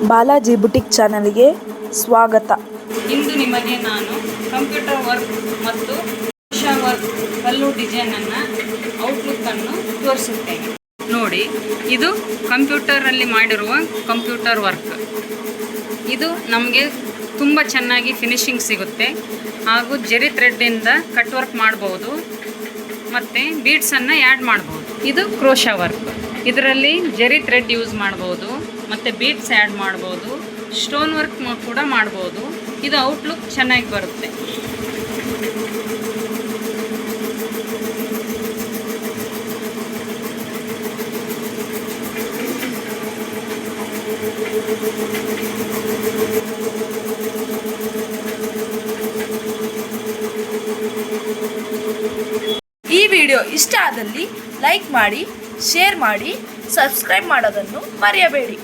Balaji boutique ಚಾನಲ್ಗೆ ಸ್ವಾಗತ. ಇಂದು ನಿಮಗೆ ನಾನು ಕಂಪ್ಯೂಟರ್ ವರ್ಕ್ ಮತ್ತು ಕ್ರೋಶಾ ವರ್ಕ್ ಕಲ್ಲು ಡಿಸೈನನ್ನು ಔಟ್ಲುಕ್ಕನ್ನು ತೋರಿಸುತ್ತೇನೆ. ನೋಡಿ, ಇದು ಕಂಪ್ಯೂಟರಲ್ಲಿ ಮಾಡಿರುವ ಕಂಪ್ಯೂಟರ್ ವರ್ಕ್. ಇದು ನಮಗೆ ತುಂಬ ಚೆನ್ನಾಗಿ ಫಿನಿಶಿಂಗ್ ಸಿಗುತ್ತೆ. ಹಾಗೂ ಜೆರಿ ಥ್ರೆಡ್ಡಿಂದ ಕಟ್ ವರ್ಕ್ ಮಾಡ್ಬೋದು ಮತ್ತು ಬೀಡ್ಸನ್ನು ಆ್ಯಡ್ ಮಾಡ್ಬೋದು. ಇದು ಕ್ರೋಶಾ ವರ್ಕ್. ಇದರಲ್ಲಿ ಜೆರಿ ಥ್ರೆಡ್ ಯೂಸ್ ಮಾಡ್ಬೋದು ಮತ್ತು ಬೀಡ್ಸ್ ಆ್ಯಡ್ ಮಾಡ್ಬೋದು, ಸ್ಟೋನ್ ವರ್ಕ್ ಕೂಡ ಮಾಡ್ಬೋದು. ಇದು ಔಟ್ಲುಕ್ ಚೆನ್ನಾಗಿ ಬರುತ್ತೆ. ಈ ವಿಡಿಯೋ ಇಷ್ಟ ಆದಲ್ಲಿ ಲೈಕ್ ಮಾಡಿ, ಶೇರ್ ಮಾಡಿ, ಸಬ್ಸ್ಕ್ರೈಬ್ ಮಾಡೋದನ್ನು ಮರೆಯಬೇಡಿ.